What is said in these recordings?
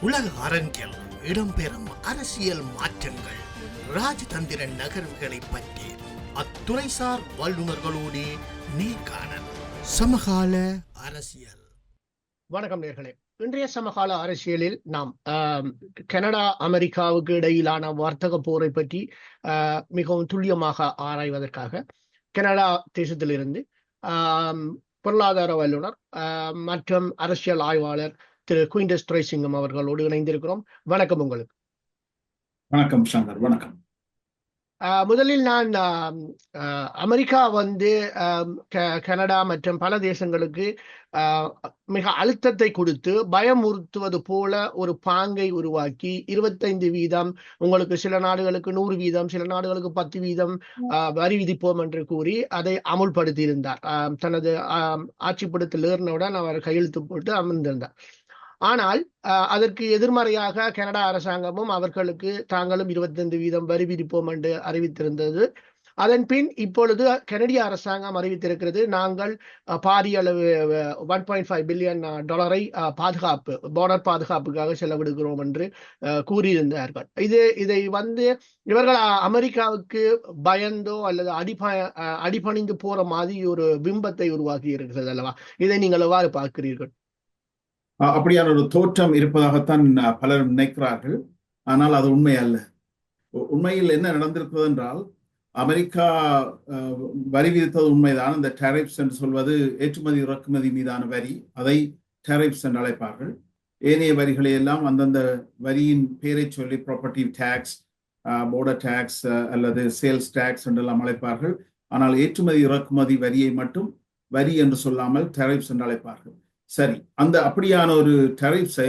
உலக அரங்கில் இடம்பெறும் அரசியல் மாற்றங்கள், ராஜதந்திர நகர்வுகளை பற்றி அத்துறைசார் வல்லுநர்களோடு நேர்காணல். சமகால அரசியல். வணக்கம் நேர்களே. இன்றைய சமகால அரசியலில் நாம் கனடா அமெரிக்காவுக்கு இடையிலான வர்த்தக போரை பற்றி மிகவும் துல்லியமாக ஆராய்வதற்காக கனடா தேசத்திலிருந்து பொருளாதார வல்லுநர் மற்றும் அரசியல் ஆய்வாளர் திரு குயின்டஸ் துரைசிங்கம் அவர்களோடு இணைந்திருக்கிறோம். வணக்கம் உங்களுக்கு. வணக்கம் சங்கர். வணக்கம். முதலில் நான் அமெரிக்கா கனடா மற்றும் பல தேசங்களுக்கு மிக அழுத்தத்தை கொடுத்து பயமுறுத்துவது போல ஒரு பாங்கை உருவாக்கி 25% உங்களுக்கு சில நாடுகளுக்கு 100%, சில நாடுகளுக்கு 10% வரி விதிப்போம் என்று கூறி அதை அமுல்படுத்தி இருந்தார். தனது ஆட்சிப்படத்தில் ஏறினவுடன் அவர் கையெழுத்து போட்டு அமர்ந்திருந்தார். ஆனால் அதற்கு எதிர்மறையாக கனடா அரசாங்கமும் அவர்களுக்கு தாங்களும் 25% வரி விதிப்போம் என்று அறிவித்திருந்தது. அதன் பின் இப்பொழுது கனடிய அரசாங்கம் அறிவித்திருக்கிறது, நாங்கள் பாரிய அளவு $1.5 பில்லியன் பாதுகாப்பு, பார்டர் பாதுகாப்புக்காக செலவிடுகிறோம் என்று கூறியிருந்தார்கள். இதை இவர்கள் அமெரிக்காவுக்கு பயந்தோ அல்லது அடிபணிந்து போற மாதிரி ஒரு பிம்பத்தை உருவாக்கி இருக்கிறது அல்லவா? இதை நீங்கள் எவ்வாறு பார்க்கிறீர்கள்? அப்படியான ஒரு தோற்றம் இருப்பதாகத்தான் பலரும் நினைக்கிறார்கள். ஆனால் அது உண்மை அல்ல. உண்மையில் என்ன நடந்திருக்கிறது என்றால், அமெரிக்கா வரி விதித்தது உண்மைதான். இந்த டேரிப்ஸ் என்று சொல்வது ஏற்றுமதி இறக்குமதி மீதான வரி, அதை டேரிப்ஸ் என்று அழைப்பார்கள். ஏனைய வரிகளை எல்லாம் அந்தந்த வரியின் பெயரை சொல்லி ப்ராப்பர்ட்டி டேக்ஸ், போர்டர் டேக்ஸ் அல்லது சேல்ஸ் டேக்ஸ் என்றெல்லாம் அழைப்பார்கள். ஆனால் ஏற்றுமதி இறக்குமதி வரியை மட்டும் வரி என்று சொல்லாமல் டேரிப்ஸ் என்று அழைப்பார்கள். சரி, அந்த அப்படியான ஒரு டேரிஃப்ஸை,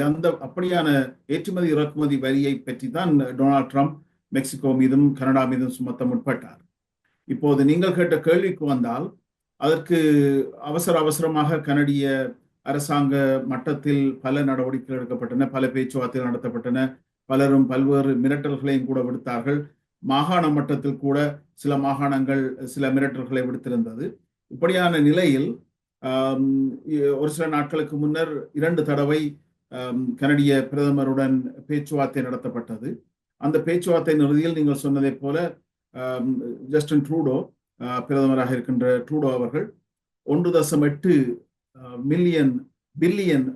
அப்படியான ஏற்றுமதி இறக்குமதி வரியை பற்றி தான் டொனால்ட் ட்ரம்ப் மெக்சிகோ மீதும் கனடா மீதும் சுமத்த முற்பட்டார். இப்போது நீங்கள் கேட்ட கேள்விக்கு வந்தால், அதற்கு அவசரமாக கனடிய அரசாங்க மட்டத்தில் பல நடவடிக்கைகள் எடுக்கப்பட்டன, பல பேச்சுவார்த்தைகள் நடத்தப்பட்டன, பலரும் பல்வேறு மிரட்டல்களையும் கூட விடுத்தார்கள். மாகாண மட்டத்தில் கூட சில மாகாணங்கள் சில மிரட்டல்களை விடுத்திருந்தது. இப்படியான நிலையில் ஒரு சில நாட்களுக்கு முன்னர் 2 தடவை கனடிய பிரதமருடன் பேச்சுவார்த்தை நடத்தப்பட்டது. அந்த பேச்சுவார்த்தை இறுதியில் நீங்கள் சொன்னதை போல ஜஸ்டின் ட்ரூடோ, பிரதமராக இருக்கின்ற ட்ரூடோ அவர்கள் $1.8 பில்லியன்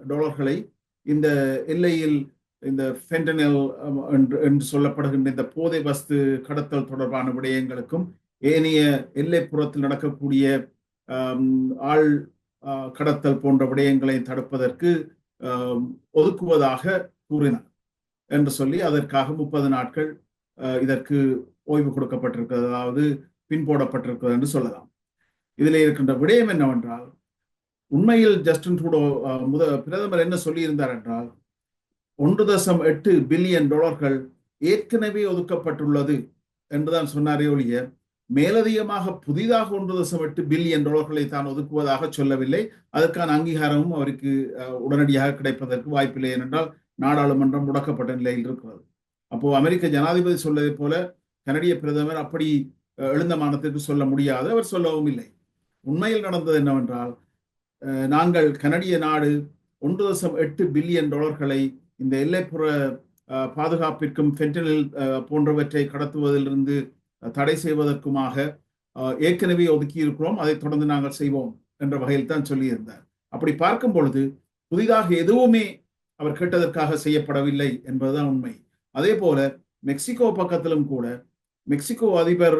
இந்த எல்லையில் இந்த ஃபென்டனில் என்று சொல்லப்படுகின்ற இந்த போதை வஸ்து கடத்தல் தொடர்பான விடயங்களுக்கும் ஏனைய எல்லைப்புறத்தில் நடக்கக்கூடிய ஆள் கடத்தல் போன்ற விடயங்களை தடுப்பதற்கு ஒதுக்குவதாக கூறினார் என்று சொல்லி அதற்காக 30 நாட்கள் இதற்கு ஓய்வு கொடுக்கப்பட்டிருக்கிறது, அதாவது பின்போடப்பட்டிருக்கிறது என்று சொல்லலாம். இதில் இருக்கின்ற விடயம் என்னவென்றால், உண்மையில் ஜஸ்டின் ட்ரூடோ பிரதமர் என்ன சொல்லியிருந்தார் என்றால், $1.8 பில்லியன் ஏற்கனவே ஒதுக்கப்பட்டுள்ளது என்றுதான் சொன்னாரே ஒழிய மேலதிகமாக புதிதாக $1.8 பில்லியன் தான் ஒதுக்குவதாக சொல்லவில்லை. அதற்கான அங்கீகாரமும் அவருக்கு உடனடியாக கிடைப்பதற்கு வாய்ப்பில்லை. ஏனென்றால் நாடாளுமன்றம் முடக்கப்பட்ட நிலையில் இருக்கிறது. அப்போ அமெரிக்க ஜனாதிபதி சொல்வதை போல கனடிய பிரதமர் அப்படி எழுந்த மானத்திற்கு சொல்ல முடியாது, அவர் சொல்லவும் இல்லை. உண்மையில் நடந்தது என்னவென்றால், நாங்கள் கனடிய நாடு $1.8 பில்லியன் இந்த எல்லைப்புற பாதுகாப்பிற்கும் ஃபென்டனில் போன்றவற்றை கடத்துவதிலிருந்து தடை செய்வதற்குமாக ஏற்கனவே ஒதுக்கி இருக்கிறோம், அதை தொடர்ந்து நாங்கள் செய்வோம் என்ற வகையில் தான் சொல்லியிருந்தார். அப்படி பார்க்கும் பொழுது புதிதாக எதுவுமே அவர் கேட்டதற்காக செய்யப்படவில்லை என்பதுதான் உண்மை. அதே போல மெக்சிகோ பக்கத்திலும் கூட மெக்சிகோ அதிபர்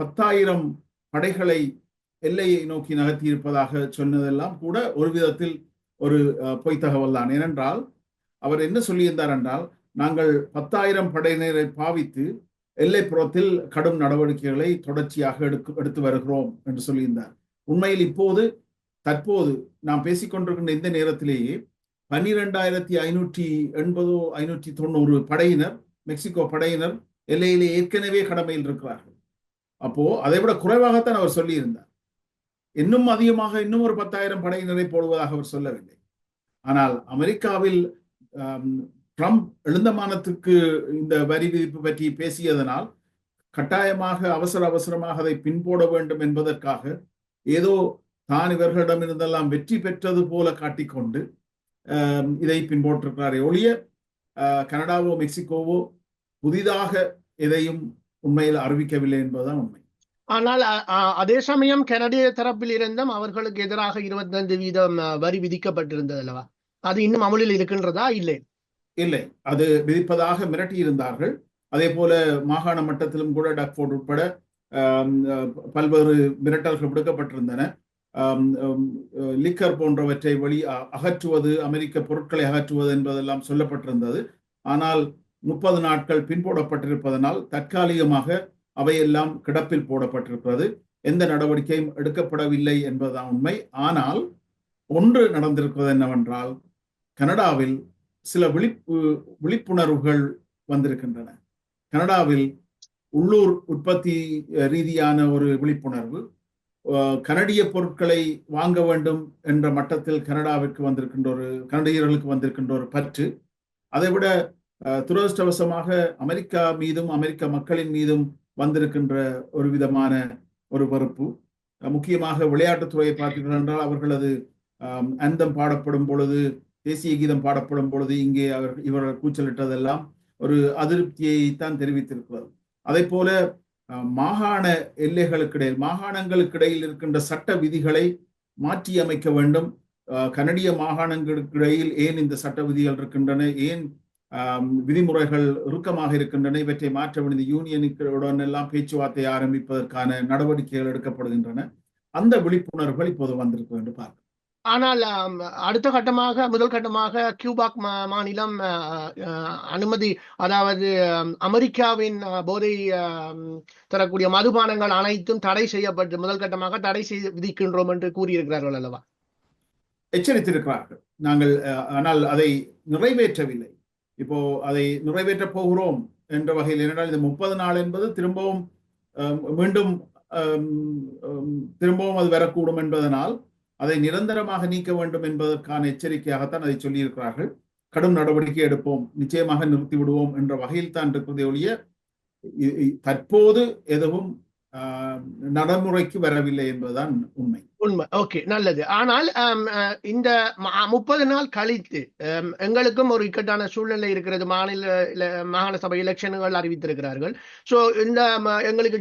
10,000 படைகளை எல்லையை நோக்கி நகர்த்தி இருப்பதாக சொன்னதெல்லாம் கூட ஒரு விதத்தில் ஒரு பொய் தகவல் தான். ஏனென்றால் அவர் என்ன சொல்லியிருந்தார் என்றால், நாங்கள் 10,000 படையினரை பாவித்து எல்லைப்புறத்தில் கடும் நடவடிக்கைகளை தொடர்ச்சியாக எடுத்து வருகிறோம் என்று சொல்லியிருந்தார். உண்மையில் தற்போது நாம் பேசிக்கொண்டிருக்கின்ற இந்த நேரத்திலேயே 12,580-590 படையினர், மெக்சிகோ படையினர் எல்லையிலே ஏற்கனவே கடமையில் இருக்கிறார்கள். அப்போ அதை விட குறைவாகத்தான் அவர் சொல்லியிருந்தார். இன்னும் அதிகமாக இன்னும் ஒரு 10,000 படையினரை போடுவதாக அவர் சொல்லவில்லை. ஆனால் அமெரிக்காவில் ட்ரம்ப் எழுந்தமானத்துக்கு இந்த வரி விதிப்பு பற்றி பேசியதனால் கட்டாயமாக அவசரமாக அதை பின்போட வேண்டும் என்பதற்காக ஏதோ தான் இவர்களிடமிருந்தெல்லாம் வெற்றி பெற்றது போல காட்டிக்கொண்டு இதை பின்பற்றிருக்கிறாரே ஒழிய கனடாவோ மெக்சிகோவோ புதிதாக எதையும் உண்மையில் அறிவிக்கவில்லை என்பதுதான் உண்மை. ஆனால் அதே சமயம் கனடிய தரப்பில் இருந்தும் அவர்களுக்கு எதிராக 25% வரி விதிக்கப்பட்டிருந்தது அல்லவா? அது இன்னும் அமலில் இருக்கின்றதா? இல்லை, இல்லை, அது விதிப்பதாக மிரட்டி இருந்தார்கள். அதே போல மாகாண மட்டத்திலும் கூட டக்ஃபோர்ட் உட்பட பல்வேறு மிரட்டல்கள் விடுக்கப்பட்டிருந்தன. லிக்கர் போன்றவற்றை அகற்றுவது, அமெரிக்க பொருட்களை அகற்றுவது என்பதெல்லாம் சொல்லப்பட்டிருந்தது. ஆனால் 30 நாட்கள் பின்போடப்பட்டிருப்பதனால் தற்காலிகமாக அவையெல்லாம் கிடப்பில் போடப்பட்டிருக்கிறது. எந்த நடவடிக்கையும் எடுக்கப்படவில்லை என்பதுதான் உண்மை. ஆனால் ஒன்று நடந்திருக்கிறது என்னவென்றால், கனடாவில் சில விழிப்புணர்வுகள் வந்திருக்கின்றன. கனடாவில் உள்ளூர் உற்பத்தி ரீதியான ஒரு விழிப்புணர்வு, கனடிய பொருட்களை வாங்க வேண்டும் என்ற மட்டத்தில் கனடியர்களுக்கு வந்திருக்கின்ற ஒரு பற்று, அதைவிட துரதிருஷ்டவசமாக அமெரிக்கா மீதும் அமெரிக்க மக்களின் மீதும் வந்திருக்கின்ற ஒரு விதமான ஒரு வெறுப்பு. முக்கியமாக விளையாட்டுத்துறையை பார்த்தீர்கள் என்றால், அவர்களது அந்தம் பாடப்படும் பொழுது, தேசிய கீதம் பாடப்படும் பொழுது இங்கே இவர்கள் கூச்சலிட்டதெல்லாம் ஒரு அதிருப்தியை தான் தெரிவித்திருக்கிறது. அதே போல மாகாண எல்லைகளுக்கிடையில், மாகாணங்களுக்கிடையில் இருக்கின்ற சட்ட விதிகளை மாற்றி அமைக்க வேண்டும். கனடிய மாகாணங்களுக்கிடையில் ஏன் இந்த சட்ட விதிகள் இருக்கின்றன, ஏன் விதிமுறைகள் இறுக்கமாக இருக்கின்றன, இவற்றை மாற்ற வேண்டிய யூனியனுடன் எல்லாம் பேச்சுவார்த்தை ஆரம்பிப்பதற்கான நடவடிக்கைகள் எடுக்கப்படுகின்றன. அந்த விழிப்புணர்வுகள் இப்போது வந்திருக்கு என்று பார்க்க. ஆனால் அடுத்த கட்டமாக, முதல் கட்டமாக கியூபாக் மாநிலம் அனுமதி, அதாவது அமெரிக்காவின் போதை தரக்கூடிய மதுபானங்கள் அனைத்தும் தடை செய்யப்பட்டு முதல் கட்டமாக தடை செய்து விதிக்கின்றோம் என்று கூறியிருக்கிறார்கள் அல்லவா? எச்சரித்திருக்கிறார்கள். நாங்கள் ஆனால் அதை நிறைவேற்றவில்லை. இப்போ அதை நிறைவேற்றப் போகிறோம் என்ற வகையில், ஏனென்றால் இந்த 30 நாள் என்பது மீண்டும் அது வரக்கூடும் என்பதனால் அதை நிரந்தரமாக நீக்க வேண்டும் என்பதற்கான எச்சரிக்கையாகத்தான் அதை சொல்லியிருக்கிறார்கள். கடும் நடவடிக்கை எடுப்போம், நிச்சயமாக நிறுத்தி விடுவோம் என்ற வகையில் தான் இருக்கிறதே ஒழிய தற்போது எதுவும் நடைமுறைக்கு வரவில்லை என்பதுதான் உண்மை. ஓகே, நல்லது. ஆனால் இந்த 30 நாள் கழித்து எங்களுக்கும் ஒரு இக்கட்டான சூழ்நிலை இருக்கிறது. மாகாண சபை எலெக்ஷன்கள் அறிவித்திருக்கிறார்கள். ஸோ இந்த எங்களுக்கு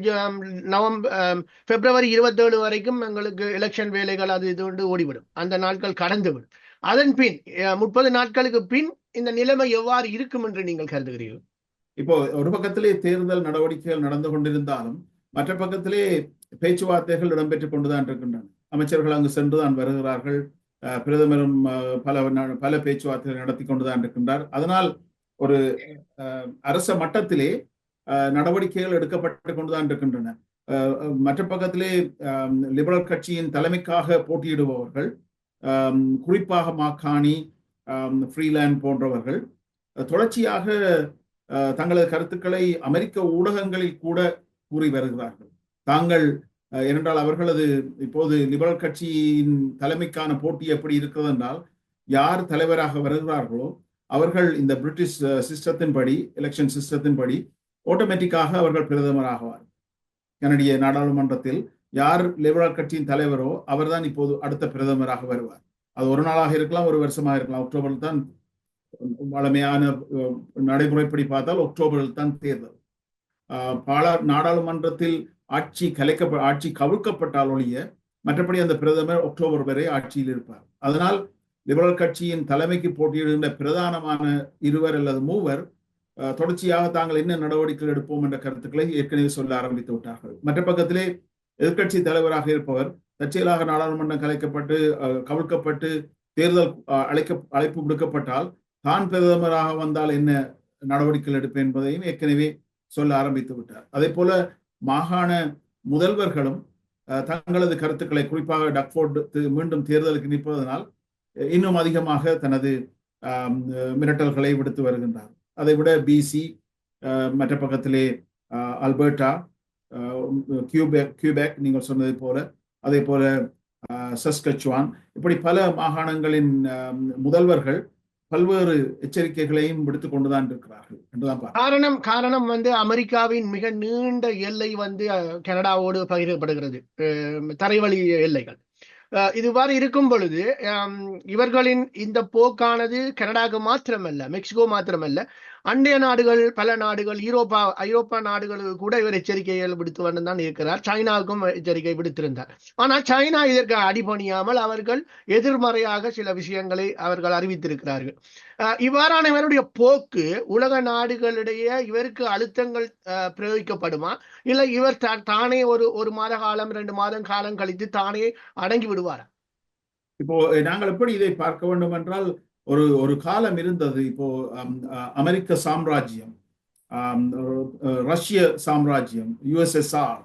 பிப்ரவரி 27 வரைக்கும் எங்களுக்கு எலெக்ஷன் வேலைகள் அது இது ஓடிவிடும். அந்த நாட்கள் கடந்துவிடும். அதன் பின் 30 நாட்களுக்கு பின் இந்த நிலைமை எவ்வாறு இருக்கும் என்று நீங்கள் கருதுகிறீர்கள்? இப்போ ஒரு பக்கத்திலே தேர்தல் நடவடிக்கைகள் நடந்து கொண்டிருந்தாலும் மற்ற பக்கத்திலே பேச்சுவார்த்தைகள் இடம்பெற்றுக் கொண்டுதான் இருக்கின்றன. அமைச்சர்கள் அங்கு சென்றுதான் வருகிறார்கள். பிரதமரும் பல பேச்சுவார்த்தைகள் நடத்தி கொண்டுதான் இருக்கின்றார். அதனால் ஒரு அரச மட்டத்திலே நடவடிக்கைகள் எடுக்கப்பட்டு கொண்டுதான் இருக்கின்றன. மற்ற பக்கத்திலே லிபரல் கட்சியின் தலைமைக்காக போட்டியிடுபவர்கள், குறிப்பாக மாக்கானி, ஃப்ரீலாண்ட் போன்றவர்கள் தொடர்ச்சியாக தங்களது கருத்துக்களை அமெரிக்க ஊடகங்களில் கூட கூறி வருகிறார்கள். தாங்கள் ஏனென்றால் அவர்களது இப்போது லிபரல் கட்சியின் தலைமைக்கான போட்டி எப்படி இருக்கிறது என்றால், யார் தலைவராக வருகிறார்களோ அவர்கள் இந்த பிரிட்டிஷ் சிஸ்டத்தின்படி, எலெக்ஷன் சிஸ்டத்தின்படி ஆட்டோமேட்டிக்காக அவர்கள் பிரதமர் ஆகுவார். கனடிய நாடாளுமன்றத்தில் யார் லிபரல் கட்சியின் தலைவரோ அவர்தான் இப்போது அடுத்த பிரதமராக வருவார். அது ஒரு நாளாக இருக்கலாம், ஒரு வருஷமாக இருக்கலாம். அக்டோபரில் தான் வழமையான நடைமுறைப்படி பார்த்தால் அக்டோபரில் தான் தேர்தல். நாடாளுமன்றத்தில் ஆட்சி கவிழ்க்கப்பட்டால் ஒழிய மற்றபடி அந்த பிரதமர் அக்டோபர் வரை ஆட்சியில் இருப்பார். அதனால் லிபரல் கட்சியின் தலைமைக்கு போட்டியிடுகின்ற பிரதானமான 2 அல்லது 3 தொடர்ச்சியாக தாங்கள் என்ன நடவடிக்கைகள் எடுப்போம் என்ற கருத்துக்களை ஏற்கனவே சொல்ல ஆரம்பித்து விட்டார்கள். மற்ற பக்கத்திலே எதிர்கட்சி தலைவராக இருப்பவர் தற்செயலாக நாடாளுமன்றம் கவிழ்க்கப்பட்டு தேர்தல் அழைப்பு விடுக்கப்பட்டால் தான் பிரதமராக வந்தால் என்ன நடவடிக்கைகள் எடுப்பேன் என்பதையும் ஏற்கனவே சொல்ல ஆரம்பித்து விட்டார். அதே போல மாகாண முதல்வர்களும் தங்களது கருத்துக்களை, குறிப்பாக டக்ஃபோர்ட் மீண்டும் தேர்தலுக்கு நிற்பதனால் இன்னும் அதிகமாக தனது மிரட்டல்களை விடுத்து வருகின்றார். அதைவிட பிசி, மற்ற பக்கத்திலே அல்பர்டா, கியூபெக் நீங்கள் சொன்னதை போல, அதே போல சஸ்கச்சுவான், இப்படி பல மாகாணங்களின் முதல்வர்கள் பல்வேறு எச்சரிக்கைகளையும் விடுத்துக் கொண்டுதான் இருக்கிறார்கள் என்றுதான் காரணம் அமெரிக்காவின் மிக நீண்ட எல்லை கனடாவோடு பகிரப்படுகிறது, தரைவழி எல்லைகள். இதுவாறு இருக்கும் பொழுது இவர்களின் இந்த போக்கானது கனடாவுக்கு மாத்திரமல்ல, மெக்சிகோ மாத்திரமல்ல, அண்டைய நாடுகள், பல நாடுகள், ஐரோப்பா நாடுகளுக்கு கூட இவர் எச்சரிக்கைகள் விடுத்து வந்து தான் இருக்கிறார். சைனாவுக்கும் எச்சரிக்கை விடுத்திருந்தார். ஆனால் சைனா இதற்கு அடிபணியாமல் அவர்கள் எதிர்மறையாக சில விஷயங்களை அவர்கள் அறிவித்திருக்கிறார்கள். இவ்வாறான இவருடைய போக்கு உலக நாடுகளிடையே இவருக்கு அழுத்தங்கள் பிரயோகிக்கப்படுமா, இல்லை இவர் தானே ஒரு மாத காலம் 2 மாதம் காலம் கழித்து தானே அடங்கி விடுவாரா? இப்போ நாங்கள் எப்படி இதை பார்க்க வேண்டும் என்றால், ஒரு காலம் இருந்தது. இப்போ அமெரிக்க சாம்ராஜ்யம், ரஷ்ய சாம்ராஜ்யம், USSR,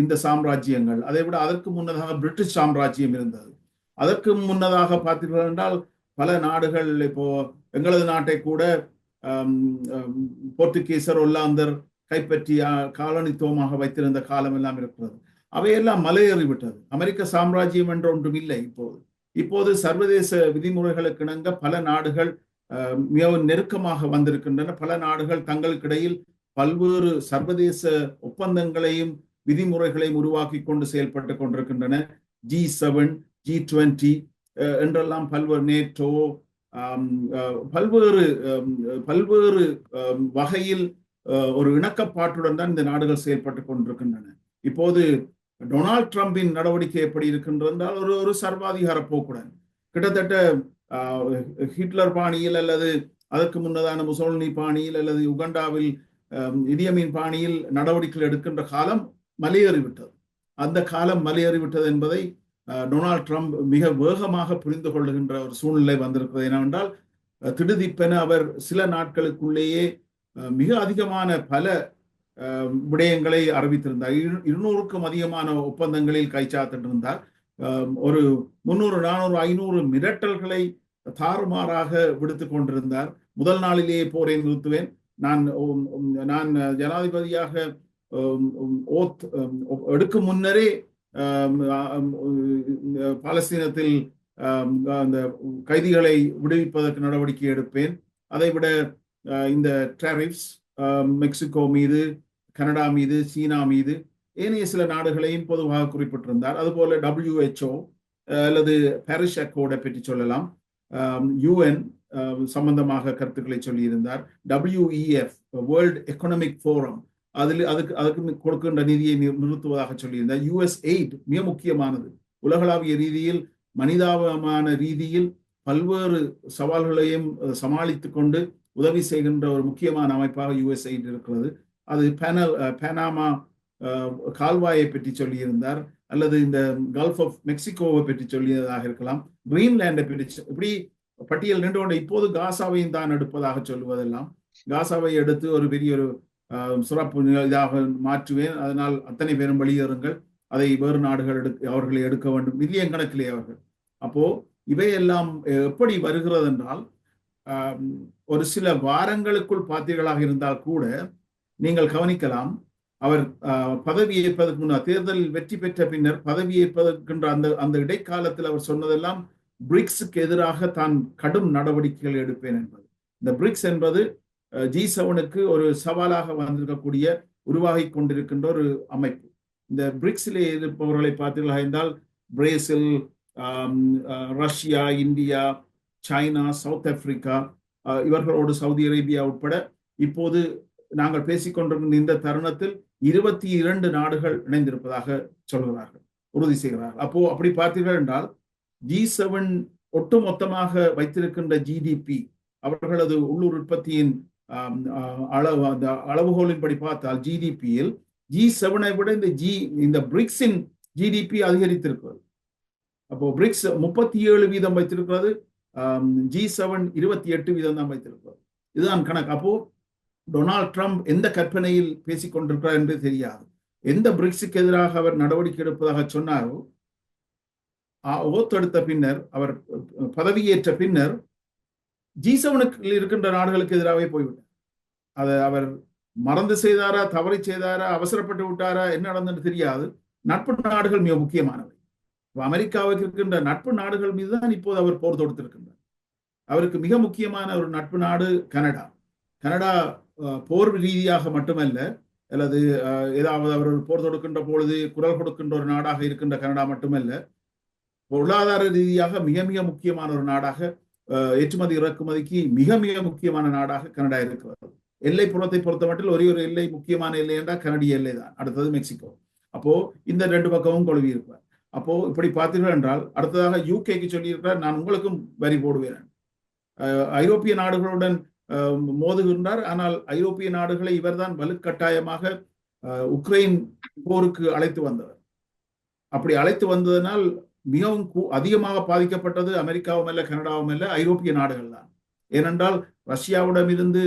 இந்த சாம்ராஜ்யங்கள், அதை விட அதற்கு முன்னதாக பிரிட்டிஷ் சாம்ராஜ்யம் இருந்தது. அதற்கு முன்னதாக பார்த்தீர்கள் என்றால் பல நாடுகள், இப்போ எங்களது நாட்டை கூட போர்த்துகீசர், ஒல்லாந்தர் கைப்பற்றி காலனித்துவமாக வைத்திருந்த காலம் எல்லாம் இருக்கிறது. அவையெல்லாம் மலையேறிவிட்டது. அமெரிக்க சாம்ராஜ்யம் என்ற ஒன்றும் இல்லை. இப்போது சர்வதேச விதிமுறைகளுக்கு இணங்க பல நாடுகள் மிகவும் நெருக்கமாக வந்திருக்கின்றன. பல நாடுகள் தங்களுக்கிடையில் பல்வேறு சர்வதேச ஒப்பந்தங்களையும் விதிமுறைகளையும் உருவாக்கி கொண்டு செயல்பட்டு கொண்டிருக்கின்றன. G7, G20 என்றெல்லாம் பல்வேறு, நேட்டோ, பல்வேறு வகையில் ஒரு இணக்கப்பாட்டுடன் தான் இந்த நாடுகள் செயல்பட்டு கொண்டிருக்கின்றன. இப்போது டொனால்ட் ட்ரம்பின் நடவடிக்கை எப்படி இருக்கின்றது என்றால், ஒரு சர்வாதிகார போக்குடன், கிட்டத்தட்ட ஹிட்லர் பாணியில் அல்லது அதற்கு முன்னதான முசோலினி பாணியில் அல்லது உகண்டாவில் இடியமின் பாணியில் நடவடிக்கைகள் எடுக்கின்ற காலம் மலையேறிவிட்டது. அந்த காலம் மலையேறிவிட்டது என்பதை டொனால்ட் ட்ரம்ப் மிக வேகமாக புரிந்து கொள்ளுகின்ற ஒரு சூழ்நிலை வந்திருக்கிறது. என்னவென்றால், திடுதிப்பென அவர் சில நாட்களுக்குள்ளேயே மிக அதிகமான பல விடயங்களை அறிவித்திருந்தார். 200க்கும் அதிகமான ஒப்பந்தங்களில் கைச்சாத்திட்டிருந்தார். ஒரு 300, 400, 500 மிரட்டல்களை தாறுமாறாக விடுத்து கொண்டிருந்தார். முதல் நாளிலேயே போரை நிறுத்துவேன், நான் ஜனாதிபதியாக ஓத் எடுக்கும் முன்னரே பாலஸ்தீனத்தில் அந்த கைதிகளை விடுவிப்பதற்கு நடவடிக்கை எடுப்பேன். அதைவிட இந்த டேரிஃப்ஸ் மெக்சிகோ மீது, கனடா மீது, சீனா மீது, ஏனைய சில நாடுகளையும் பொதுவாக குறிப்பிட்டிருந்தார். அதுபோல WHO அல்லது பாரிஸ் அக்கோர்டை பற்றி சொல்லலாம், UN சம்பந்தமாக கருத்துக்களை சொல்லியிருந்தார். WEF, வேர்ல்ட் எக்கனாமிக் ஃபோரம், அதுக்கு கொடுக்கின்ற நிதியை நிறுத்துவதாக சொல்லியிருந்தார். USAID மிக முக்கியமானது. உலகளாவிய ரீதியில், மனிதாபமான ரீதியில் பல்வேறு சவால்களையும் சமாளித்துக் கொண்டு உதவி செய்கின்ற ஒரு முக்கியமான அமைப்பாக USAID இருக்கிறது. அது பனாமா கால்வாயை பற்றி சொல்லியிருந்தார், அல்லது இந்த கல்ஃப் ஆஃப் மெக்சிகோவை பற்றி சொல்லியதாக இருக்கலாம், கிரீன்லாண்டை பற்றி, இப்படி பட்டியல் நின்று கொண்டு. இப்போது காசாவையும் தான் எடுப்பதாக சொல்லுவதெல்லாம், காசாவை எடுத்து ஒரு பெரிய ஒரு சிறப்பு இதாக மாற்றுவேன், அதனால் அத்தனை பேரும் வெளியேறுங்கள், அதை வேறு நாடுகள் அவர்களை எடுக்க வேண்டும், மில்லியன் கணக்கிலே அவர்கள். அப்போ இவையெல்லாம் எப்படி வருகிறது என்றால், ஒரு சில வாரங்களுக்குள் பார்த்தீர்களாக இருந்தால் கூட நீங்கள் கவனிக்கலாம், அவர் பதவியேற்பதற்கு முன்னர், தேர்தலில் வெற்றி பெற்ற பின்னர் பதவியேற்பதற்கின்ற அந்த இடைக்காலத்தில் அவர் சொன்னதெல்லாம் பிரிக்ஸுக்கு எதிராக தான் கடும் நடவடிக்கைகள் எடுப்பேன் என்பது. இந்த பிரிக்ஸ் என்பது G7க்கு ஒரு சவாலாக வந்திருக்கக்கூடிய, உருவாகி கொண்டிருக்கின்ற ஒரு அமைப்பு. இந்த பிரிக்ஸிலே இருப்பவர்களை பார்த்தீர்களா என்றால், Brazil, Russia, India, China, south Africa, இவர்களோடு சவுதி அரேபியா உட்பட இப்போது நாங்கள் பேசிக்கொண்டிருக்கின்ற இந்த தருணத்தில் 22 நாடுகள் இணைந்திருப்பதாக சொல்கிறார்கள், உறுதி செய்கிறார்கள். அப்படி பார்த்தீர்கள் என்றால், G7 ஒட்டுமொத்தமாக வைத்திருக்கின்ற GDP, அவர்களது உள்ளூர் உற்பத்தியின் அளவுகோலின்படி பார்த்தால் GDP-யில் G7-ஐ விட இந்த பிரிக்ஸின் GDP அதிகரித்திருக்கிறது. அப்போ பிரிக்ஸ் 37% வைத்திருக்கிறது, G7 28% தான் வைத்திருக்கிறது. இதுதான் கணக்கு. அப்போ டொனால்ட் ட்ரம்ப் எந்த கற்பனையில் பேசிக் கொண்டிருக்கிறார் என்று தெரியாது. எந்த பிரிக்ஸுக்கு எதிராக அவர் நடவடிக்கை எடுப்பதாக சொன்னாரோ, ஓத்தெடுத்த பின்னர், அவர் பதவியேற்ற பின்னர் G7க்கு இருக்கின்ற நாடுகளுக்கு எதிராகவே போய்விட்டார். அதை அவர் மறந்து செய்தாரா, தவறி செய்தாரா, அவசரப்பட்டு விட்டாரா, என்ன நடந்தது தெரியாது. நட்பு நாடுகள் மிக முக்கியமானவை. அமெரிக்காவுக்கு இருக்கின்ற நட்பு நாடுகள் மீதுதான் இப்போது அவர் போர் தொடுத்திருக்கின்றார். அவருக்கு மிக முக்கியமான ஒரு நட்பு நாடு கனடா. கனடா போர் ரீதியாக மட்டுமல்ல, அல்லது ஏதாவது அவர் போர் தொடுக்கின்ற பொழுது குரல் கொடுக்கின்ற ஒரு நாடாக இருக்கின்ற கனடா மட்டுமல்ல, பொருளாதார ரீதியாக மிக மிக முக்கியமான ஒரு நாடாக, ஏற்றுமதி இறக்குமதிக்கு மிக மிக முக்கியமான நாடாக கனடா இருக்கிறது. எல்லை புறத்தை பொறுத்த மட்டும் ஒரே ஒரு எல்லை முக்கியமான எல்லை என்றால் கனடிய எல்லை தான், அடுத்தது மெக்சிகோ. அப்போ இந்த 2 பக்கமும் கொள்வி இருப்பார். அப்போ இப்படி பார்த்தீர்கள் என்றால் அடுத்ததாக யூகேக்கு சொல்லியிருக்கிறார், நான் உங்களுக்கும் வரி போடுவேன். ஐரோப்பிய நாடுகளுடன் மோதுகின்றார். ஆனால் ஐரோப்பிய நாடுகளை இவர்தான் வலுக்கட்டாயமாக உக்ரைன் போருக்கு அழைத்து வந்தவர். அப்படி அழைத்து வந்ததனால் மிகவும் அதிகமாக பாதிக்கப்பட்டது அமெரிக்காவும் அல்ல, கனடாவும் அல்ல, ஐரோப்பிய நாடுகள் தான். ஏனென்றால் ரஷ்யாவிடமிருந்து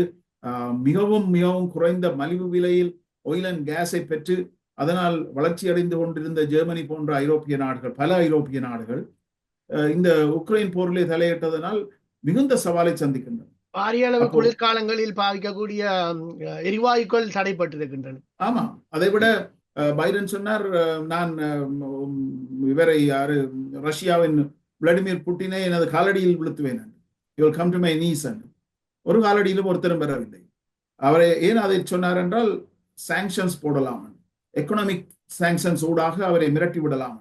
மிகவும் மிகவும் குறைந்த மலிவு விலையில் ஆயில் அண்ட் கேஸை பெற்று அதனால் வளர்ச்சி அடைந்து கொண்டிருந்த ஜெர்மனி போன்ற ஐரோப்பிய நாடுகள், பல ஐரோப்பிய நாடுகள் இந்த உக்ரைன் போரிலே தலையிட்டதனால் மிகுந்த சவாலை சந்திக்கின்றன. பாரிய அளவு குளிர்காலங்களில் பாதிக்கக்கூடிய எரிவாயுக்கள் தடைப்பட்டிருக்கின்றன. ஆமா, அதை விட பைடன் சொன்னார், நான் இவரை யாரு ரஷ்யாவின் விளாடிமிர் புட்டினை எனது காலடியில் விழுத்துவேன், இவர் கம் டு மை நீஸ். ஒரு காலடியிலும் ஒருத்தரும் பெறவில்லை. அவரை ஏன் அதை சொன்னார் என்றால், சாங்ஷன்ஸ் போடலாம், எக்கனாமிக் சாங்ஷன்ஸ் ஊடாக அவரை மிரட்டி விடலாம்,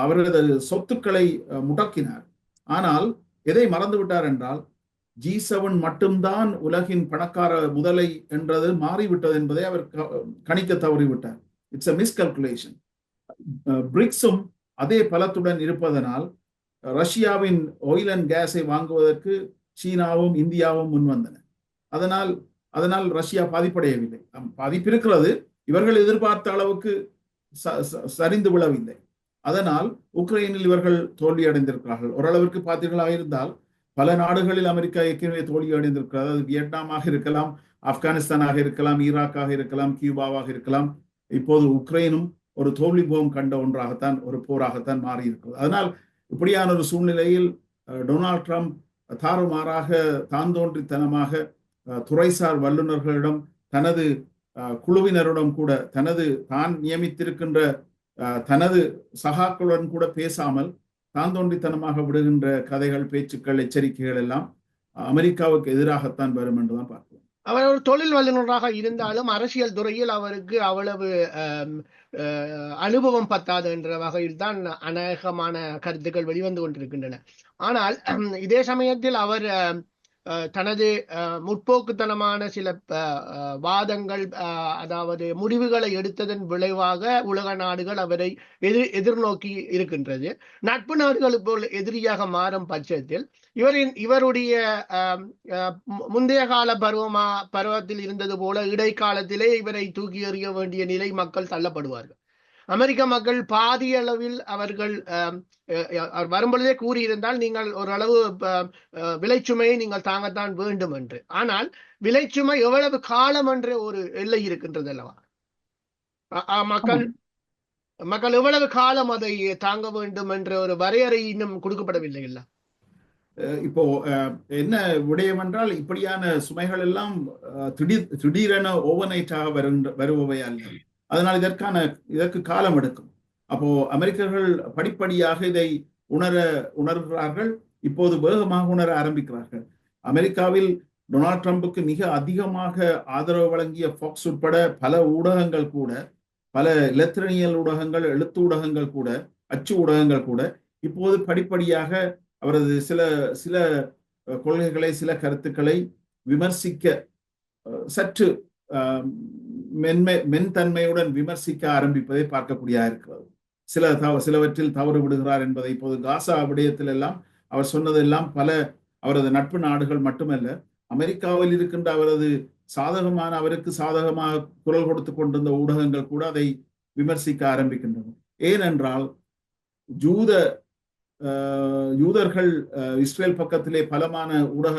அவரது சொத்துக்களை முடக்கினார். ஆனால் எதை மறந்து விட்டார் என்றால், G7 மட்டும்தான் உலகின் பணக்கார முதலை என்றது மாறிவிட்டது என்பதை அவர் கணிக்க தவறிவிட்டார். It's a மிஸ்கல்குலேஷன். பிரிக்ஸும் அதே பலத்துடன் இருப்பதனால் ரஷ்யாவின் ஆயில் அண்ட் கேஸை வாங்குவதற்கு சீனாவும் இந்தியாவும் முன்வந்தன. அதனால் ரஷ்யா பாதிப்படையவில்லை. பாதிப்பு இருக்கிறது, இவர்கள் எதிர்பார்த்த அளவுக்கு சரிந்து விழவில்லை. அதனால் உக்ரைனில் இவர்கள் தோல்வி அடைந்திருக்கிறார்கள். ஓரளவிற்கு பார்த்தீர்களாக இருந்தால் பல நாடுகளில் அமெரிக்கா ஏற்கனவே தோல்வி அடைந்திருக்கிறது. அது வியட்நாமாக இருக்கலாம், ஆப்கானிஸ்தானாக இருக்கலாம், ஈராக்காக இருக்கலாம், கியூபாவாக இருக்கலாம். இப்போது உக்ரைனும் ஒரு தோல்வி போகம் கண்ட ஒன்றாகத்தான், ஒரு போராகத்தான் மாறி இருக்கிறது. அதனால் இப்படியான ஒரு சூழ்நிலையில் டொனால்ட் ட்ரம்ப் தாறுமாறாக தான் தோன்றித்தனமாக துறைசார் வல்லுநர்களிடம், தனது குழுவினரிடம் கூட, தான் நியமித்திருக்கின்ற தனது சகாக்களுடன் கூட பேசாமல் தான் தோன்றித்தனமாக விடுகின்ற கதைகள், பேச்சுக்கள், எச்சரிக்கைகள் எல்லாம் அமெரிக்காவுக்கு எதிராகத்தான் வரும் என்றுதான் பார்க்கிறோம். அவர் ஒரு தொழில் வல்லுநராக இருந்தாலும் அரசியல் துறையில் அவருக்கு அவ்வளவு அனுபவம் பத்தாது என்ற வகையில் தான் அநேகமான கருத்துக்கள் வெளிவந்து கொண்டிருக்கின்றன. ஆனால் இதே சமயத்தில் அவர் தனது முற்போக்குத்தனமான சில வாதங்கள், அதாவது முடிவுகளை எடுத்ததன் விளைவாக உலக நாடுகள் அவரை எதிர்நோக்கி இருக்கின்றது. நட்பு நாடுகள் போல் எதிரியாக மாறும் பட்சத்தில் இவருடைய முந்தைய கால பருவத்தில் இருந்தது போல இடைக்காலத்திலே இவரை தூக்கி எறிய வேண்டிய நிலை மக்கள் தள்ளப்படுவார்கள். அமெரிக்க மக்கள் பாதிய அளவில் அவர்கள் வரும்பொழுதே கூறியிருந்தால், நீங்கள் ஓரளவு விளைச்சுமையை நீங்கள் தாங்கத்தான் வேண்டும் என்று. ஆனால் விளைச்சுமை எவ்வளவு காலம் என்ற ஒரு எல்லை இருக்கின்றது அல்லவா? மக்கள் எவ்வளவு காலம் அதை தாங்க வேண்டும் என்ற ஒரு வரையறை இன்னும் கொடுக்கப்படவில்லை. இல்ல இப்போ என்ன விடயம் என்றால், இப்படியான சுமைகள் எல்லாம் திடீரென ஓவர் நைட்டாக வருபவை அல்ல. அதனால் இதற்கு காலம் எடுக்கும். அப்போ அமெரிக்கர்கள் படிப்படியாக இதை உணர்கிறார்கள். இப்போது வேகமாக உணர ஆரம்பிக்கிறார்கள். அமெரிக்காவில் டொனால்ட் ட்ரம்புக்கு மிக அதிகமாக ஆதரவு வழங்கிய ஃபாக்ஸ் உட்பட பல ஊடகங்கள் கூட, பல இலத்திரனியல் ஊடகங்கள், எழுத்து ஊடகங்கள் கூட, அச்சு ஊடகங்கள் கூட இப்போது படிப்படியாக அவரது சில கொள்கைகளை, சில கருத்துக்களை விமர்சிக்க, சற்று மென்தன்மையுடன் விமர்சிக்க ஆரம்பிப்பதை பார்க்கக்கூடியதாக இருக்கிறது. சிலவற்றில் தவறு விடுகிறார் என்பதை இப்போது காசா விடயத்தில் எல்லாம் அவர் சொன்னதெல்லாம் அவரது நட்பு நாடுகள் மட்டுமல்ல, அமெரிக்காவில் இருக்கின்ற அவருக்கு சாதகமாக குரல் கொடுத்து கொண்டிருந்த ஊடகங்கள் கூட அதை விமர்சிக்க ஆரம்பிக்கின்றன. ஏனென்றால் யூதர்கள் இஸ்ரேல் பக்கத்திலே பலமான ஊடக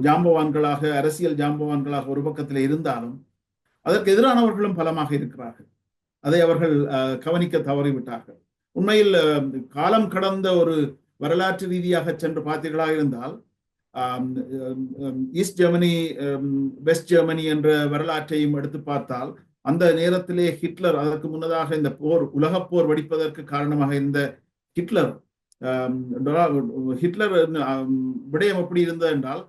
ஜாம்பவான்களாக, அரசியல் ஜாம்பவான்களாக ஒரு பக்கத்திலே இருந்தாலும் அதற்கு எதிரானவர்களும் பலமாக இருக்கிறார்கள். அதை அவர்கள் கவனிக்க தவறிவிட்டார்கள். உண்மையில் காலம் கடந்த ஒரு வரலாற்று ரீதியாக சென்று பார்த்தீர்களாக இருந்தால், ஈஸ்ட் ஜெர்மனி, வெஸ்ட் ஜெர்மனி என்ற வரலாற்றையும் எடுத்து பார்த்தால், அந்த நேரத்திலே ஹிட்லர், அதற்கு முன்னதாக இந்த உலகப் போர் வெடிப்பதற்கு காரணமாக இருந்த ஹிட்லர் விடயம் எப்படி இருந்தது என்றால்,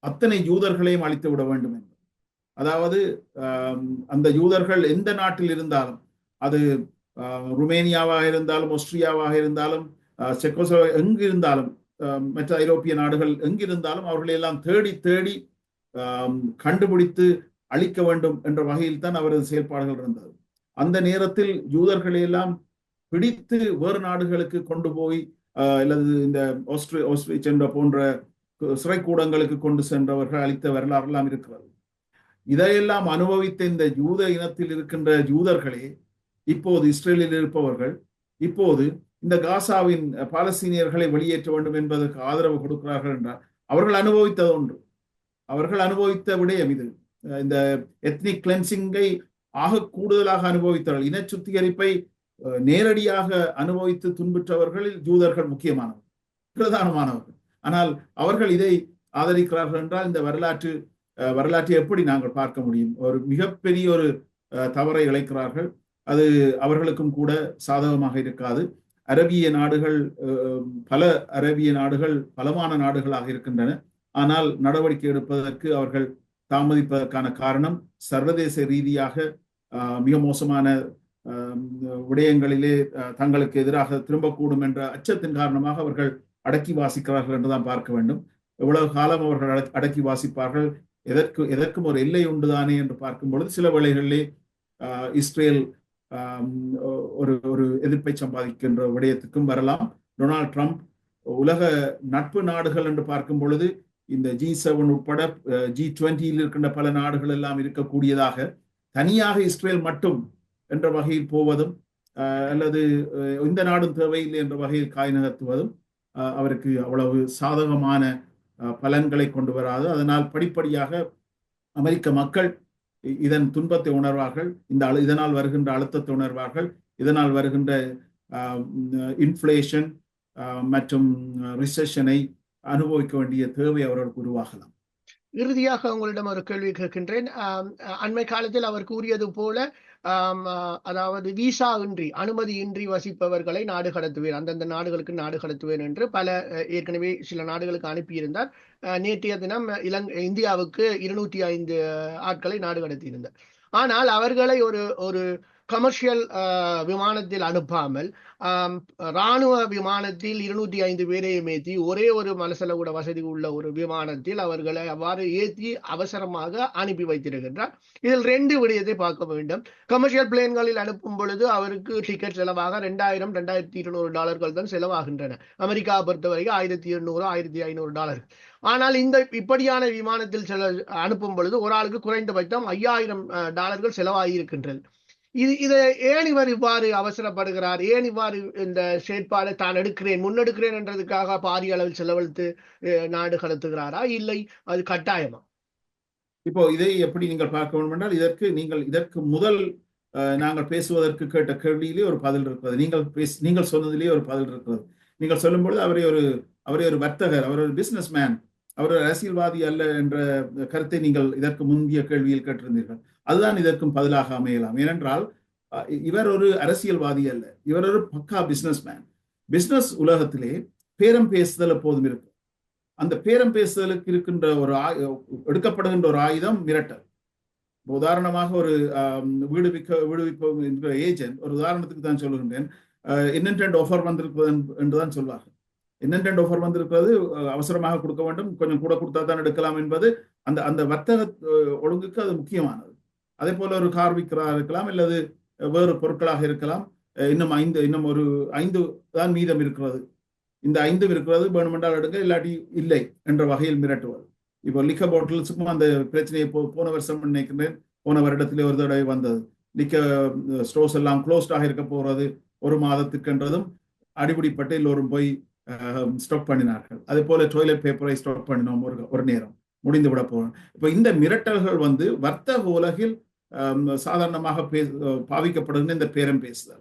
அத்தனை யூதர்களையும் அழித்து விட வேண்டும் என்று. அதாவது அந்த யூதர்கள் எந்த நாட்டில் இருந்தாலும், அது ருமேனியாவாக இருந்தாலும், ஆஸ்திரியாவாக இருந்தாலும், செக்கோஸ்லோ எங்கு இருந்தாலும் மற்ற ஐரோப்பிய நாடுகள் எங்கிருந்தாலும் அவர்களை எல்லாம் தேடி தேடி கண்டுபிடித்து அழிக்க வேண்டும் என்ற வகையில் தான் அவரது செயல்பாடுகள் இருந்தது. அந்த நேரத்தில் யூதர்களை எல்லாம் பிடித்து வேறு நாடுகளுக்கு கொண்டு போய் அல்லது இந்த ஆஸ்ட்ரிச் என்ற போன்ற சிறைக்கூடங்களுக்கு கொண்டு சென்றவர்கள் அளித்த வரலாறு எல்லாம் இருக்கிறது. இதையெல்லாம் அனுபவித்த இந்த யூத இனத்தில் இருக்கின்ற யூதர்களே இப்போது இஸ்ரேலில் இருப்பவர்கள் இப்போது இந்த காசாவின் பாலஸ்தீனியர்களை வெளியேற்ற வேண்டும் என்பதற்கு ஆதரவு கொடுக்கிறார்கள் என்றால் அவர்கள் அனுபவித்தது ஒன்று, அவர்கள் அனுபவித்த விடயம் இது. இந்த எத்னிக் கிளென்சிங்கை ஆக கூடுதலாக அனுபவித்தார்கள். இன சுத்திகரிப்பை நேரடியாக அனுபவித்து துன்புற்றவர்களில் யூதர்கள் முக்கியமானவர்கள், பிரதானமானவர்கள். ஆனால் அவர்கள் இதை ஆதரிக்கிறார்கள் என்றால் இந்த வரலாற்றை எப்படி நாங்கள் பார்க்க முடியும்? ஒரு மிகப்பெரிய ஒரு தவறை இழைக்கிறார்கள். அது அவர்களுக்கும் கூட சாதகமாக இருக்காது. அரபிய நாடுகள், பல அரபிய நாடுகள் பலமான நாடுகளாக இருக்கின்றன. ஆனால் நடவடிக்கை எடுப்பதற்கு அவர்கள் தாமதிப்பதற்கான காரணம் சர்வதேச ரீதியாக மிக மோசமான விடயங்களிலே தங்களுக்கு எதிராக திரும்பக்கூடும் என்ற அச்சத்தின் காரணமாக அவர்கள் அடக்கி வாசிக்கிறார்கள் என்றுதான் பார்க்க வேண்டும். எவ்வளவு காலம் அவர்கள் அடக்கி வாசிப்பார்கள்? எதற்கும் ஒரு எல்லை உண்டுதானே என்று பார்க்கும் பொழுது சில வேளைகளிலே இஸ்ரேல் ஒரு எதிர்ப்பை சம்பாதிக்கின்ற விடயத்துக்கும் வரலாம். டொனால்ட் ட்ரம்ப் உலக நட்பு நாடுகள் என்று பார்க்கும் பொழுது இந்த G7 உட்பட G20 இருக்கின்ற பல நாடுகள் எல்லாம் இருக்கக்கூடியதாக தனியாக இஸ்ரேல் மட்டும் என்ற வகையில் போவதும் அல்லது இந்த நாடும் தேவையில்லை என்ற வகையில் காய் நகர்த்துவதும் அவருக்கு அவ்வளவு சாதகமான பலன்களை கொண்டு வராது. அதனால் படிப்படியாக அமெரிக்க மக்கள் இதன் துன்பத்தை உணர்வார்கள், இதனால் வருகின்ற அழுத்தத்தை உணர்வார்கள், இதனால் வருகின்ற இன்ஃப்ளேஷன் மற்றும் ரிசெஷனை அனுபவிக்க வேண்டிய தேவை அவர்களுக்கு உருவாகலாம். இறுதியாக உங்களிடம் ஒரு கேள்வி கேட்கின்றேன். அண்மை காலத்தில் அவர் கூறியது போல அதாவது விசா இன்றி அனுமதியின்றி வசிப்பவர்களை நாடு கடத்துவேன், அந்தந்த நாடுகளுக்கு நாடு கடத்துவேன் என்று ஏற்கனவே சில நாடுகளுக்கு அனுப்பியிருந்தார். நேற்றைய தினம் இந்தியாவுக்கு 205 ஆட்களை நாடு கடத்தியிருந்தார். ஆனால் அவர்களை ஒரு கமர்ஷியல் விமானத்தில் அனுப்பாமல் இராணுவ விமானத்தில் 205 பேரையும் ஏற்றி ஒரே ஒரு மனசெலவுட வசதி உள்ள ஒரு விமானத்தில் அவர்களை அவ்வாறு ஏற்றி அவசரமாக அனுப்பி வைத்திருக்கின்றார். இதில் 2 விடயத்தை பார்க்க வேண்டும். கமர்ஷியல் பிளேன்களில் அனுப்பும் பொழுது அவருக்கு டிக்கெட் செலவாக $2,200 தான் செலவாகின்றன. அமெரிக்கா பொறுத்தவரைக்கும் $1,800 $1,500. ஆனால் இப்படியான விமானத்தில் அனுப்பும் பொழுது ஒரு ஆளுக்கு குறைந்தபட்சம் $5,000 செலவாகி இருக்கின்றது. இதை ஏன் இவர் இவ்வாறு அவசரப்படுகிறார்? ஏன் இவ்வாறு இந்த செயற்பாடை தான் முன்னெடுக்கிறேன் என்றதுக்காக பாரிய அளவில் செலவழித்து நாடு கடத்துகிறாரா, இல்லை அது கட்டாயமா? இப்போ இதை எப்படி நீங்கள் பார்க்க வேண்டும் என்றால் இதற்கு முதல் நாங்கள் பேசுவதற்கு கேட்ட கேள்வியிலே ஒரு பதில் இருக்கிறது. நீங்கள் சொன்னதிலேயே ஒரு பதில் இருக்கிறது. நீங்கள் சொல்லும் பொழுது அவரை ஒரு வர்த்தகர், அவர் ஒரு பிசினஸ் மேன், அவர் ஒரு அரசியல்வாதி அல்ல என்ற கருத்தை நீங்கள் இதற்கு முந்தைய கேள்வியில் கேட்டிருந்தீர்கள். அதுதான் இதற்கும் பதிலாக அமையலாம். ஏனென்றால் இவர் ஒரு அரசியல்வாதி அல்ல, இவர் ஒரு பக்கா பிசினஸ் மேன். பிசினஸ் உலகத்திலே பேரம் பேசுதல் எப்போதும் இருக்கு. அந்த பேரம் பேசுதலுக்கு இருக்கின்ற எடுக்கப்படுகின்ற ஒரு ஆயுதம் மிரட்டல். உதாரணமாக ஒரு வீடுவிப்ப ஏஜென்ட், ஒரு உதாரணத்துக்கு தான் சொல்லுகின்றேன், என்னென்ன ஆஃபர் வந்திருக்கிறது என்றுதான் சொல்வார்கள். என்னென்ன ஆஃபர் வந்திருக்கிறது, அவசரமாக கொடுக்க வேண்டும், கொஞ்சம் கூட கொடுத்தா தான் எடுக்கலாம் என்பது அந்த வர்த்தக ஒழுங்குக்கு அது முக்கியமானது. அதே போல ஒரு கார் விற்கிறா இருக்கலாம், அல்லது வேறு பொருட்களாக இருக்கலாம். இன்னும் ஒரு 5 தான் மீதம் இருக்கிறது, இந்த 5 இருக்கிறது, வேணுமென்றால் எடுக்க, இல்லாட்டி இல்லை என்ற வகையில் மிரட்டுவது. இப்போ லிக்கர் பாட்டில்ஸுக்கும் அந்த பிரச்சனையை போன வருஷம் நினைக்கிறேன், போன வருடத்திலே ஒரு தடவை வந்தது. லிக்கர் ஸ்டோர்ஸ் எல்லாம் க்ளோஸ்டாக இருக்க போறது 1 மாதத்துக்குன்றதும் அடிப்படைப்பட்டு எல்லோரும் போய் ஸ்டாக் பண்ணினார்கள். அதே போல டாய்லெட் பேப்பரை ஸ்டாக் பண்ணினோம் ஒரு நேரம், முடிந்து விட போறோம். இப்போ இந்த மிரட்டல்கள் வர்த்தக உலகில் சாதாரணமாக பாவிக்கப்படுகின்ற இந்த பேரம் பேசுதல்.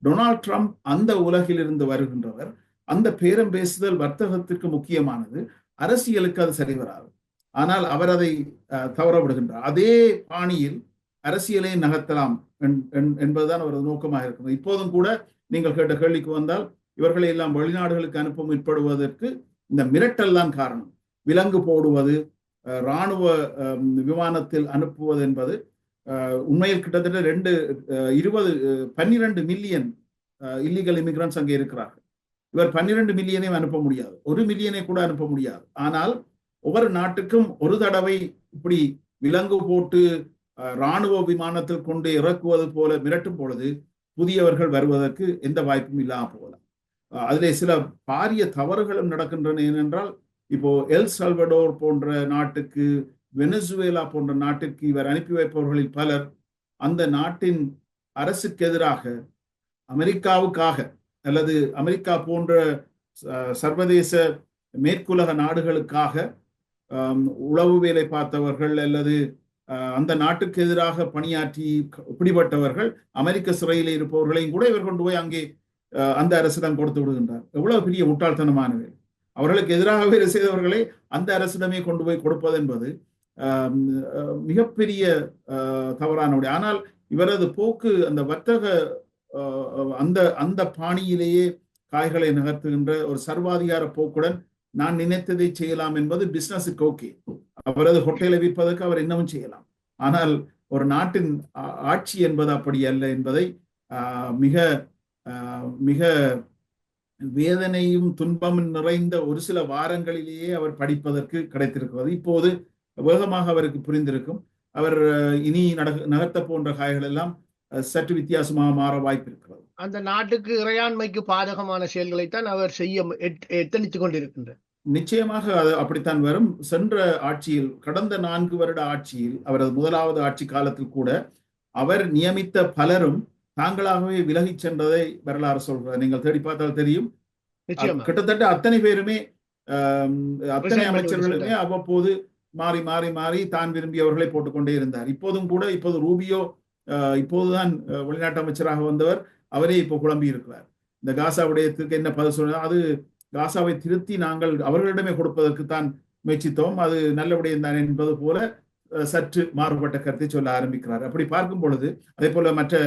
டொனால்ட் ட்ரம்ப் அந்த உலகில் இருந்து வருகின்றவர். அந்த பேரம் பேசுதல் வர்த்தகத்திற்கு முக்கியமானது, அரசியலுக்கு அது சரி வராது. ஆனால் அவர் அதை தவற விடுகின்றார். அதே பாணியில் அரசியலை நகர்த்தலாம் என்பதுதான் அவரது நோக்கமாக இருக்கிறது. இப்போதும் கூட நீங்கள் கேட்ட கேள்விக்கு வந்தால், இவர்களை எல்லாம் வெளிநாடுகளுக்கு அனுப்ப முற்படுவதற்கு இந்த மிரட்டல் தான் காரணம். விலங்கு போடுவது, இராணுவ விமானத்தில் அனுப்புவது என்பது உண்மையில் கிட்டத்தட்ட 12 மில்லியன் இல்லீகல் இமிகிரண்ட்ஸ் அங்கே இருக்கிறார்கள். இவர் 12 மில்லியனை அனுப்ப முடியாது, 1 மில்லியனை கூட அனுப்ப முடியாது. ஆனால் ஒவ்வொரு நாட்டுக்கும் ஒரு தடவை இப்படி விலங்கு போட்டு இராணுவ விமானத்தில் கொண்டு இறக்குவது போல மிரட்டும் பொழுது புதியவர்கள் வருவதற்கு எந்த வாய்ப்பும் இல்லாம போகலாம். அதிலே சில பாரிய தவறுகளும் நடக்கின்றன. ஏனென்றால் இப்போ எல் சல்வடோர் போன்ற நாட்டுக்கு, வெனிசுவேலா போன்ற நாட்டிற்கு இவர் அனுப்பி வைப்பவர்களில் பலர் அந்த நாட்டின் அரசுக்கு எதிராக அமெரிக்காவுக்காக அல்லது அமெரிக்கா போன்ற சர்வதேச மேற்குலக நாடுகளுக்காக உளவு வேலை பார்த்தவர்கள் அல்லது அந்த நாட்டுக்கு எதிராக பணியாற்றி பிடிபட்டவர்கள், அமெரிக்க சிறையில் இருப்பவர்களையும் கூட இவர் கொண்டு போய் அங்கே அந்த அரசிடம் கொடுத்து விடுகின்றார். எவ்வளவு பெரிய முட்டாள்தனமானவை! அவர்களுக்கு எதிராக வேலை செய்தவர்களை அந்த அரசிடமே கொண்டு போய் கொடுப்பது என்பது மிகப்பெரிய தவறானவுடைய. ஆனால் இவரது போக்கு அந்த வர்த்தக அந்த அந்த பாணியிலேயே காய்களை நகர்த்துகின்ற ஒரு சர்வாதிகார போக்குடன் நான் நினைத்ததை செய்யலாம் என்பது பிசினஸுக்கு ஓகே. அவரது ஹோட்டலை விற்பதற்கு அவர் இன்னமும் செய்யலாம். ஆனால் ஒரு நாட்டின் ஆட்சி என்பது அப்படி அல்ல என்பதை மிக மிக வேதனையும் துன்பமும் நிறைந்த ஒரு சில வாரங்களிலேயே அவர் படிப்பதற்கு கிடைத்திருக்கிறது. இப்போது வேகமாக அவருக்கு புரிந்திருக்கும். அவர் இனி நகர்த்த போன்ற காய்கள் எல்லாம் சற்று வித்தியாசமாக மாற வாய்ப்பு இருக்கிறது. அந்த நாட்டுக்கு இறையாண்மைக்கு பாதகமான செயல்களைத்தான் அவர் செய்ய எத்தனித்துக் கொண்டிருக்கின்றார். நிச்சயமாக அது அப்படித்தான் வரும். சென்ற ஆட்சியில், கடந்த 4 வருட ஆட்சியில், அவரது முதலாவது ஆட்சி காலத்தில் கூட அவர் நியமித்த பலரும் தாங்களாகவே விலகி சென்றதை வரலாறு சொல்றார். நீங்கள் தேடி பார்த்தால் தெரியும். கிட்டத்தட்ட அத்தனை பேருமே, அத்தனை அமைச்சர்களுமே அவ்வப்போது மாறி மாறி மாறி தான் விரும்பியவர்களை போட்டுக்கொண்டே இருந்தார். இப்போதும் கூட, இப்போது ரூபியோ இப்போதுதான் வெளிநாட்டு அமைச்சராக வந்தவர், அவரே இப்போ குழம்பி இருக்கிறார். இந்த காசா விடயத்துக்கு என்ன பதில் சொன்னார்? அது காசாவை திருத்தி நாங்கள் அவர்களிடமே கொடுப்பதற்கு தான் முயற்சித்தோம், அது நல்ல விடயம் தான் என்பது போல சற்று மாறுபட்ட கருத்தை சொல்ல ஆரம்பிக்கிறார். அப்படி பார்க்கும் பொழுது அதே போல மற்ற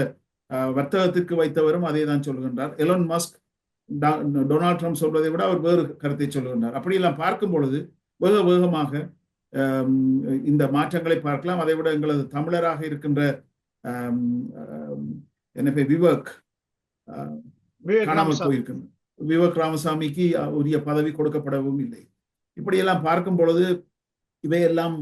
வர்த்தகத்திற்கு வைத்தவரும் அதே தான் சொல்லுகின்றார். எலோன் மஸ்க் டொனால்ட் ட்ரம்ப் சொல்வதை விட அவர் வேறு கருத்தை சொல்லுகின்றார். அப்படியெல்லாம் பார்க்கும் பொழுது வேக வேகமாக இந்த மாற்றங்களை பார்க்கலாம். அதை விட எங்களது தமிழராக இருக்கின்ற விவேக் காணாமல் போயிருக்கின்ற விவேக் ராமசாமிக்கு உரிய பதவி கொடுக்கப்படவும் இல்லை. இப்படியெல்லாம் பார்க்கும் பொழுது இவையெல்லாம்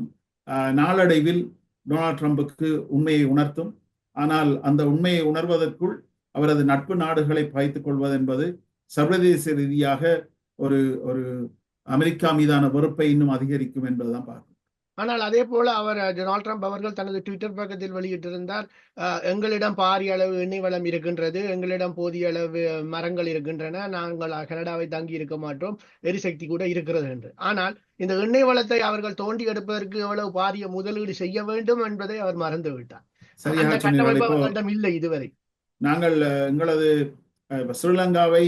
நாளடைவில் டொனால்ட் ட்ரம்புக்கு உண்மையை உணர்த்தும். ஆனால் அந்த உண்மையை உணர்வதற்குள் அவரது நட்பு நாடுகளை பகைத்துக் கொள்வது என்பது சர்வதேச ரீதியாக ஒரு ஒரு அமெரிக்கா மீதான வெறுப்பை இன்னும் அதிகரிக்கும் என்பதுதான் பார்க்கும். ஆனால் அதே போல அவர் டொனால்ட் ட்ரம்ப் அவர்கள் தனது ட்விட்டர் பக்கத்தில் வெளியிட்டிருந்தார், எங்களிடம் பாரிய அளவு எண்ணெய் வளம் இருக்கின்றது, எங்களிடம் போதிய அளவு மரங்கள் இருக்கின்றன, நாங்கள் கனடாவை தங்கி இருக்க மாட்டோம், எரிசக்தி கூட இருக்கிறது என்று. ஆனால் இந்த எண்ணெய் வளத்தை அவர்கள் தோண்டி எடுப்பதற்கு எவ்வளவு பாரிய முதலீடு செய்ய வேண்டும் என்பதை அவர் மறந்து விட்டார். அந்த கட்டமைப்பு அவர்களிடம் இல்லை இதுவரை. நாங்கள் எங்களது ஸ்ரீலங்காவை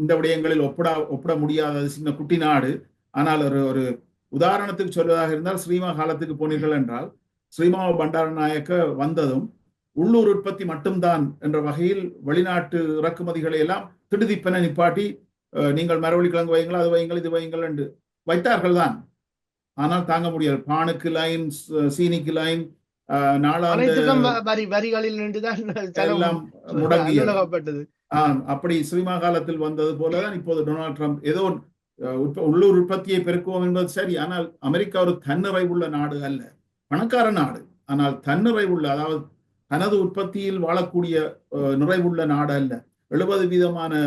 இந்த விடயங்களில் ஒப்பிட முடியாத சின்ன குட்டி நாடு. ஆனால் ஒரு உதாரணத்துக்கு சொல்வதாக இருந்தால், ஸ்ரீமா காலத்துக்கு போனீர்கள் என்றால், ஸ்ரீமா பண்டாரநாயக்க வந்ததும் உள்ளூர் உற்பத்தி மட்டும்தான் என்ற வகையில் வெளிநாட்டு இறக்குமதிகளை எல்லாம் திடுதிப்பென நிப்பாட்டி, நீங்கள் மரவள்ளி கிழங்கு வையுங்கள், அது வையுங்கள், இது வையுங்கள் என்று வைத்தார்கள் தான். ஆனால் தாங்க முடியாது. பானுக்கு லைன், சீனிக்கு லைன், அப்படி ஸ்ரீமா காலத்தில் வந்தது போலதான் இப்போது டொனால்ட் ட்ரம்ப் ஏதோ உள்ளூர் உற்பத்தியை பெருக்குவோம் என்பது சரி. ஆனால் அமெரிக்கா ஒரு தன்னிறைவுள்ள நாடு அல்ல, பணக்கார நாடு. ஆனால் தன்னிறைவுள்ள, அதாவது தனது உற்பத்தியில் வாழக்கூடிய நிறைவுள்ள நாடு அல்ல. 70%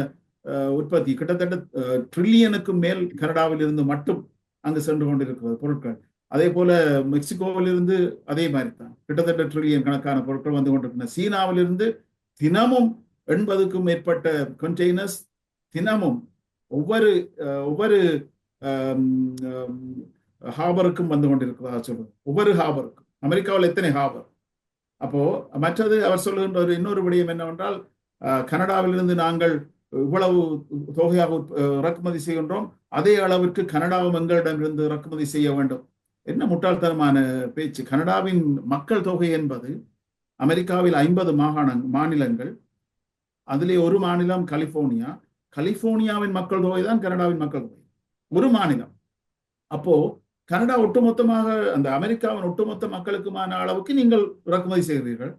உற்பத்தி, கிட்டத்தட்ட ட்ரில்லியனுக்கு மேல் கனடாவில் இருந்து மட்டும் அங்கு சென்று கொண்டிருக்கிறது பொருட்கள். அதே போல மெக்சிகோவிலிருந்து அதே மாதிரி தான் கிட்டத்தட்ட ட்ரில்லியன் கணக்கான பொருட்கள் வந்து கொண்டிருக்கின்றன. சீனாவிலிருந்து தினமும் 80க்கும் மேற்பட்ட கண்டெய்னர்ஸ் தினமும் ஒவ்வொரு ஹாபருக்கும் வந்து கொண்டிருக்கிறதா சொல்றது. ஒவ்வொரு ஹாபருக்கும் அமெரிக்காவில் எத்தனை ஹாபர்? அப்போ மற்றது அவர் சொல்லுகின்ற இன்னொரு விடயம் என்னவென்றால், கனடாவிலிருந்து நாங்கள் இவ்வளவு தொகையாக இறக்குமதி செய்கின்றோம், அதே அளவிற்கு கனடாவும் எங்களிடமிருந்து இறக்குமதி செய்ய வேண்டும். என்ன முட்டாள்தனமான பேச்சு! கனடாவின் மக்கள் தொகை என்பது அமெரிக்காவில் 50 மாநிலங்கள், அதிலே ஒரு மாநிலம் கலிபோர்னியா. கலிபோர்னியாவின் மக்கள் தொகை தான் கனடாவின் மக்கள் தொகை, ஒரு மாநிலம். அப்போ கனடா ஒட்டுமொத்தமாக அந்த அமெரிக்காவின் ஒட்டுமொத்த மக்களுக்குமான அளவுக்கு நீங்கள் இறக்குமதி செய்கிறீர்கள்.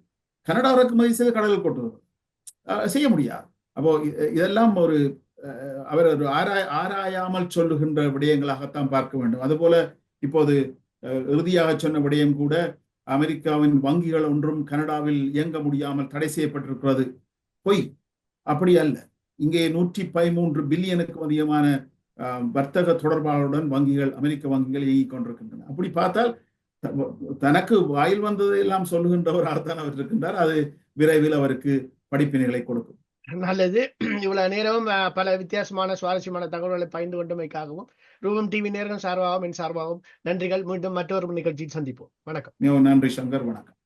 கனடா இறக்குமதி செய்து கடலில் கொட்டுவது செய்ய முடியாது. அப்போ இதெல்லாம் ஒரு அவர் ஒரு ஆராயாமல் சொல்லுகின்ற விடயங்களாகத்தான் பார்க்க வேண்டும். அதுபோல இப்போது இறுதியாக சொன்ன விடயம் கூட அமெரிக்காவின் வங்கிகள் ஒன்றும் கனடாவில் இயங்க முடியாமல் தடை செய்யப்பட்டிருக்கிறது. பொய், அப்படி அல்ல. இங்கே 113 பில்லியனுக்கும் அதிகமான வர்த்தக தொடர்பாளருடன் வங்கிகள், அமெரிக்க வங்கிகள் இயங்கிக் கொண்டிருக்கின்றன. அப்படி பார்த்தால் தனக்கு வாயில் வந்ததை எல்லாம் சொல்லுகின்றவராகத்தான் அவர் இருக்கின்றார். அது விரைவில் அவருக்கு படிப்பினைகளை கொடுக்கும். நல்லது. இவ்வளவு நேரமும் பல வித்தியாசமான சுவாரஸ்யமான தகவல்களை பகிர்ந்து கொண்டமைக்காகவும் ரூபம் டிவி நேர்கள் சார்பாகவும் என் சார்பாகவும் நன்றிகள். மீண்டும் மற்றொரு நிகழ்ச்சியில் சந்திப்போம். வணக்கம். நன்றி சங்கர், வணக்கம்.